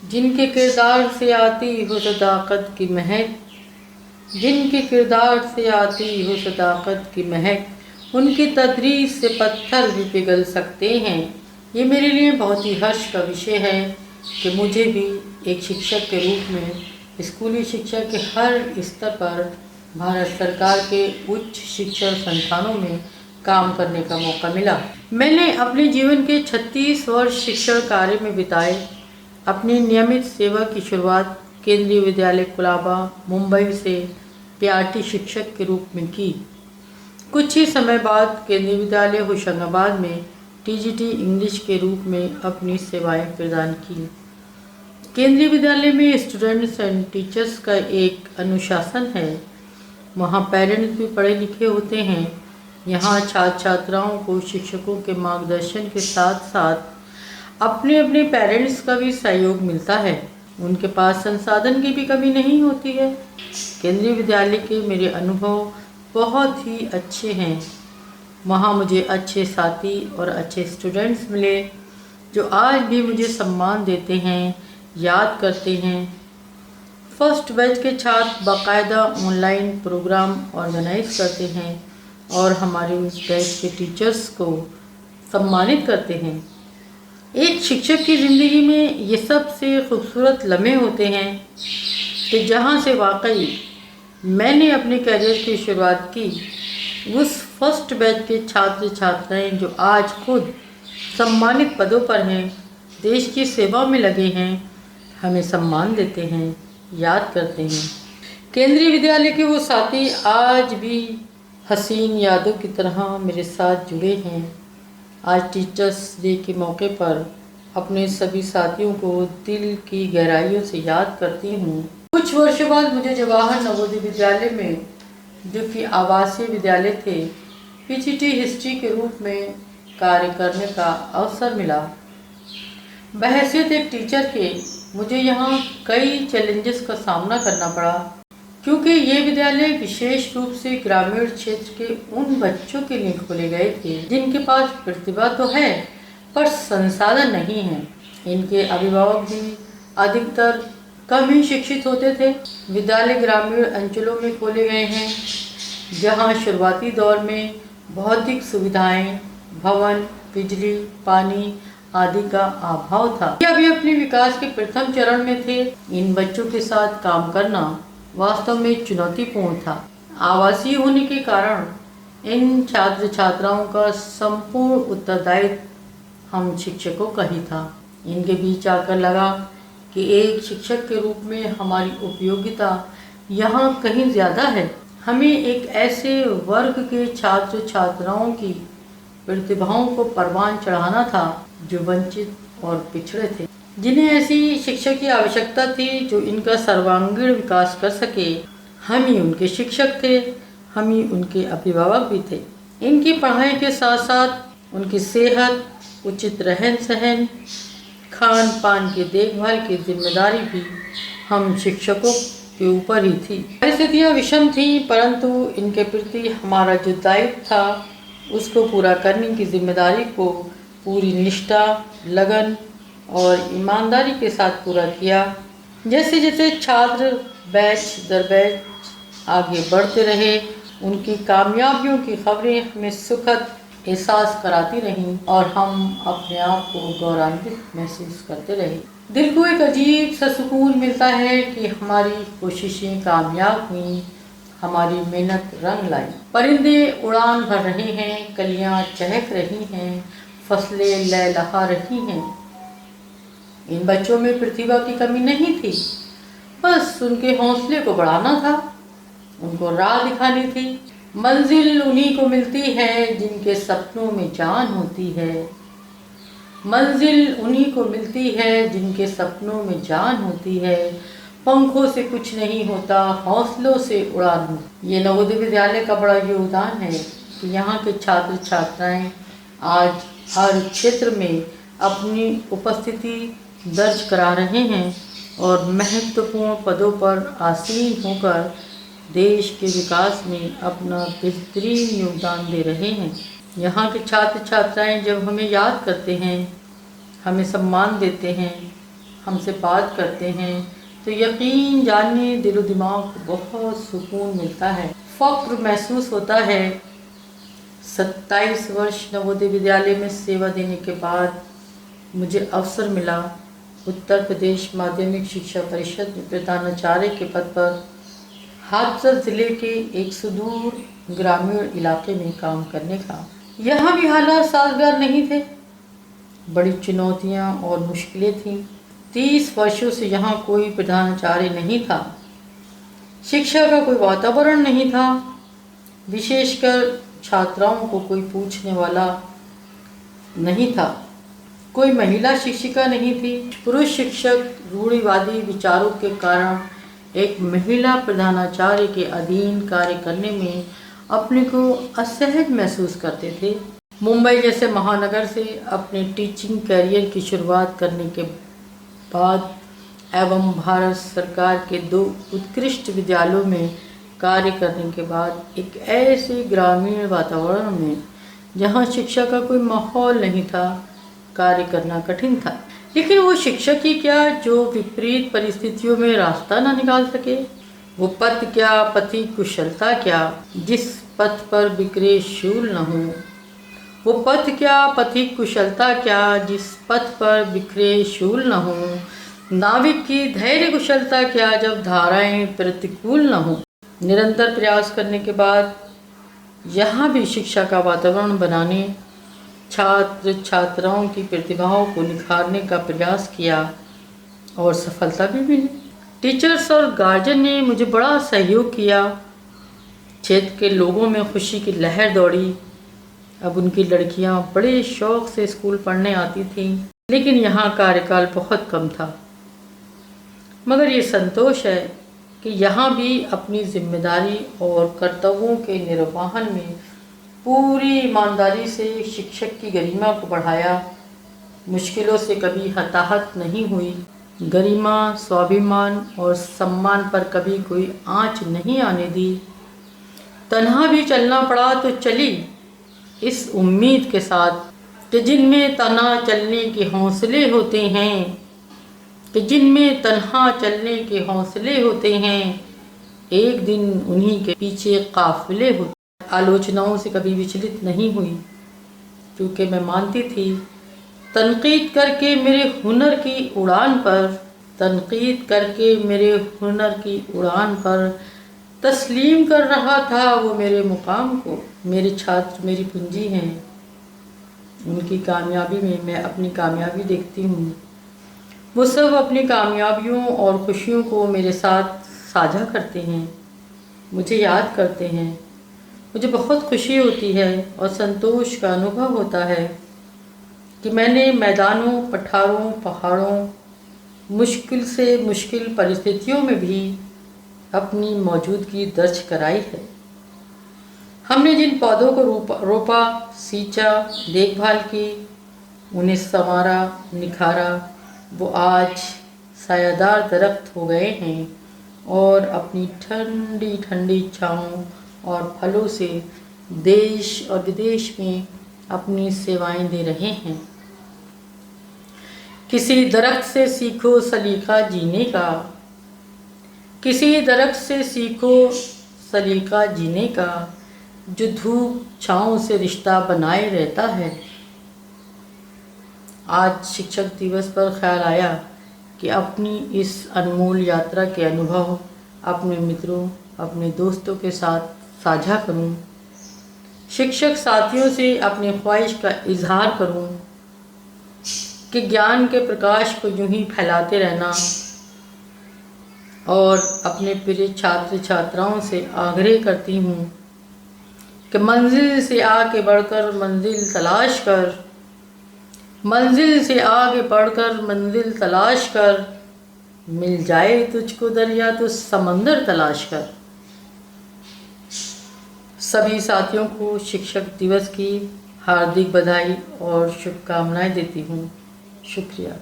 जिनके किरदार से आती हो सदाकत की महक, जिनके किरदार से आती हो सदाकत की महक, उनकी तदरीस से पत्थर भी पिघल सकते हैं। ये मेरे लिए बहुत ही हर्ष का विषय है कि मुझे भी एक शिक्षक के रूप में स्कूली शिक्षा के हर स्तर पर भारत सरकार के उच्च शिक्षण संस्थानों में काम करने का मौका मिला। मैंने अपने जीवन के 36 वर्ष शिक्षण कार्य में बिताए। अपनी नियमित सेवा की शुरुआत केंद्रीय विद्यालय कुलाबा मुंबई से पीआरटी शिक्षक के रूप में की। कुछ ही समय बाद केंद्रीय विद्यालय होशंगाबाद में टीजीटी इंग्लिश के रूप में अपनी सेवाएं प्रदान की। केंद्रीय विद्यालय में स्टूडेंट्स एंड टीचर्स का एक अनुशासन है। वहाँ पेरेंट्स भी पढ़े लिखे होते हैं। यहाँ छात्र छात्राओं को शिक्षकों के मार्गदर्शन के साथ साथ अपने अपने पेरेंट्स का भी सहयोग मिलता है। उनके पास संसाधन की भी कमी नहीं होती है। केंद्रीय विद्यालय के मेरे अनुभव बहुत ही अच्छे हैं। वहाँ मुझे अच्छे साथी और अच्छे स्टूडेंट्स मिले जो आज भी मुझे सम्मान देते हैं, याद करते हैं। फर्स्ट बैच के छात्र बाकायदा ऑनलाइन प्रोग्राम ऑर्गेनाइज करते हैं और हमारे उस बैच के टीचर्स को सम्मानित करते हैं। एक शिक्षक की ज़िंदगी में ये सबसे खूबसूरत लम्हे होते हैं कि जहाँ से वाकई मैंने अपने करियर की शुरुआत की। उस फर्स्ट बैच के छात्र छात्राएं जो आज खुद सम्मानित पदों पर हैं, देश की सेवा में लगे हैं, हमें सम्मान देते हैं, याद करते हैं। केंद्रीय विद्यालय के वो साथी आज भी हसीन यादों की तरह मेरे साथ जुड़े हैं। आज टीचर्स डे के मौके पर अपने सभी साथियों को दिल की गहराइयों से याद करती हूँ। कुछ वर्षों बाद मुझे जवाहर नवोदय विद्यालय में, जो कि आवासीय विद्यालय थे, पीजीटी हिस्ट्री के रूप में कार्य करने का अवसर मिला। बहैसियत एक टीचर के मुझे यहाँ कई चैलेंजेस का सामना करना पड़ा, क्योंकि ये विद्यालय विशेष रूप से ग्रामीण क्षेत्र के उन बच्चों के लिए खोले गए थे जिनके पास प्रतिभा तो है पर संसाधन नहीं है। इनके अभिभावक भी अधिकतर कम ही शिक्षित होते थे। विद्यालय ग्रामीण अंचलों में खोले गए हैं जहां शुरुआती दौर में भौतिक सुविधाएं, भवन, बिजली, पानी आदि का अभाव था। ये अभी अपने विकास के प्रथम चरण में थे। इन बच्चों के साथ काम करना वास्तव में चुनौतीपूर्ण था। आवासीय होने के कारण इन छात्र छात्राओं का संपूर्ण उत्तरदायित्व हम शिक्षकों का ही था। इनके बीच आकर लगा कि एक शिक्षक के रूप में हमारी उपयोगिता यहाँ कहीं ज़्यादा है। हमें एक ऐसे वर्ग के छात्र छात्राओं की प्रतिभाओं को परवान चढ़ाना था जो वंचित और पिछड़े थे, जिन्हें ऐसी शिक्षक की आवश्यकता थी जो इनका सर्वांगीण विकास कर सके। हम ही उनके शिक्षक थे, हम ही उनके अभिभावक भी थे। इनकी पढ़ाई के साथ साथ उनकी सेहत, उचित रहन सहन, खान पान की देखभाल की जिम्मेदारी भी हम शिक्षकों के ऊपर ही थी। परिस्थितियाँ विषम थीं, परंतु इनके प्रति हमारा जो दायित्व था उसको पूरा करने की जिम्मेदारी को पूरी निष्ठा, लगन और ईमानदारी के साथ पूरा किया। जैसे जैसे छात्र बैच दर बैच आगे बढ़ते रहे, उनकी कामयाबियों की खबरें हमें सुखद एहसास कराती रहीं और हम अपने आप को गौरवान्वित महसूस करते रहे। दिल को एक अजीब सा सुकून मिलता है कि हमारी कोशिशें कामयाब हुईं, हमारी मेहनत रंग लाई। परिंदे उड़ान भर रहे हैं, कलियां चहक रही हैं, फसलें लहलहा रही हैं। इन बच्चों में प्रतिभा की कमी नहीं थी, बस उनके हौसले को बढ़ाना था, उनको राह दिखानी थी। मंजिल उन्हीं को मिलती है जिनके सपनों में जान होती है। मंजिल उन्हीं को मिलती है जिनके सपनों में जान होती है। पंखों से कुछ नहीं होता, हौसलों से उड़ान होती। ये नवोदय विद्यालय का बड़ा योगदान है कि यहाँ के छात्र छात्राएं आज हर क्षेत्र में अपनी उपस्थिति दर्ज करा रहे हैं और महत्वपूर्ण पदों पर आसीन होकर देश के विकास में अपना बेहतरीन योगदान दे रहे हैं। यहाँ के छात्र छात्राएं जब हमें याद करते हैं, हमें सम्मान देते हैं, हमसे बात करते हैं तो यकीन जानिए दिलो दिमाग को बहुत सुकून मिलता है, फ़ख्र महसूस होता है। 27 वर्ष नवोदय विद्यालय में सेवा देने के बाद मुझे अवसर मिला उत्तर प्रदेश माध्यमिक शिक्षा परिषद में प्रधानाचार्य के पद पर हाथरस जिले के एक सुदूर ग्रामीण इलाके में काम करने का। यहाँ भी हालात साजगार नहीं थे, बड़ी चुनौतियाँ और मुश्किलें थीं। 30 वर्षों से यहाँ कोई प्रधानाचार्य नहीं था, शिक्षा का कोई वातावरण नहीं था, विशेषकर छात्राओं को कोई पूछने वाला नहीं था, कोई महिला शिक्षिका नहीं थी। पुरुष शिक्षक रूढ़िवादी विचारों के कारण एक महिला प्रधानाचार्य के अधीन कार्य करने में अपने को असहज महसूस करते थे। मुंबई जैसे महानगर से अपने टीचिंग करियर की शुरुआत करने के बाद एवं भारत सरकार के 2 उत्कृष्ट विद्यालयों में कार्य करने के बाद एक ऐसे ग्रामीण वातावरण में जहां शिक्षा का कोई माहौल नहीं था, कार्य करना कठिन था। लेकिन वो शिक्षक ही क्या जो विपरीत परिस्थितियों में रास्ता ना निकाल सके। वो पथ क्या, पथी कुशलता क्या, जिस पथ पर बिखरे शूल न हो। वो पथ क्या, पथी कुशलता क्या, जिस पथ पर बिखरे शूल न हो। नाविक की धैर्य कुशलता क्या, जब धाराएं प्रतिकूल न हो। निरंतर प्रयास करने के बाद यहाँ भी शिक्षा का वातावरण बनाने, छात्र छात्राओं की प्रतिभाओं को निखारने का प्रयास किया और सफलता भी मिली। टीचर्स और गार्जियन ने मुझे बड़ा सहयोग किया। क्षेत्र के लोगों में खुशी की लहर दौड़ी। अब उनकी लड़कियां बड़े शौक से स्कूल पढ़ने आती थीं, लेकिन यहाँ कार्यकाल बहुत कम था। मगर ये संतोष है कि यहाँ भी अपनी जिम्मेदारी और कर्तव्यों के निर्वहन में पूरी ईमानदारी से शिक्षक की गरिमा को बढ़ाया। मुश्किलों से कभी हताहत नहीं हुई। गरिमा, स्वाभिमान और सम्मान पर कभी कोई आँच नहीं आने दी। तन्हा भी चलना पड़ा तो चली, इस उम्मीद के साथ कि जिनमें तन्हा चलने के हौसले होते हैं, एक दिन उन्हीं के पीछे काफिले होते। आलोचनाओं से कभी विचलित नहीं हुई, क्योंकि मैं मानती थी तनकीद करके मेरे हुनर की उड़ान पर तस्लीम कर रहा था वो मेरे मुकाम को। मेरे छात्र मेरी पूंजी हैं, उनकी कामयाबी में मैं अपनी कामयाबी देखती हूँ। वो सब अपनी कामयाबियों और खुशियों को मेरे साथ साझा करते हैं, मुझे याद करते हैं। मुझे बहुत खुशी होती है और संतोष का अनुभव होता है कि मैंने मैदानों, पठारों, पहाड़ों, मुश्किल से मुश्किल परिस्थितियों में भी अपनी मौजूदगी दर्ज कराई है। हमने जिन पौधों को रोपा, सींचा, देखभाल की, उन्हें संवारा, निखारा, वो आज सायादार दरख्त हो गए हैं और अपनी ठंडी ठंडी छाँव और फलों से देश और विदेश में अपनी सेवाएं दे रहे हैं। किसी दरख्त से सीखो सलीका जीने का, किसी दरख्त से सीखो सलीका जीने का, जो धूप छाँव से रिश्ता बनाए रहता है। आज शिक्षक दिवस पर ख्याल आया कि अपनी इस अनमोल यात्रा के अनुभव अपने मित्रों, अपने दोस्तों के साथ साझा करूं। शिक्षक साथियों से अपनी ख्वाहिश का इजहार करूं कि ज्ञान के प्रकाश को यूं ही फैलाते रहना और अपने प्रिय छात्र छात्राओं से आग्रह करती हूं कि मंजिल से आगे बढ़कर मंजिल तलाश कर, मिल जाए तुझको दरिया तो समंदर तलाश कर। सभी साथियों को शिक्षक दिवस की हार्दिक बधाई और शुभकामनाएं देती हूँ। शुक्रिया।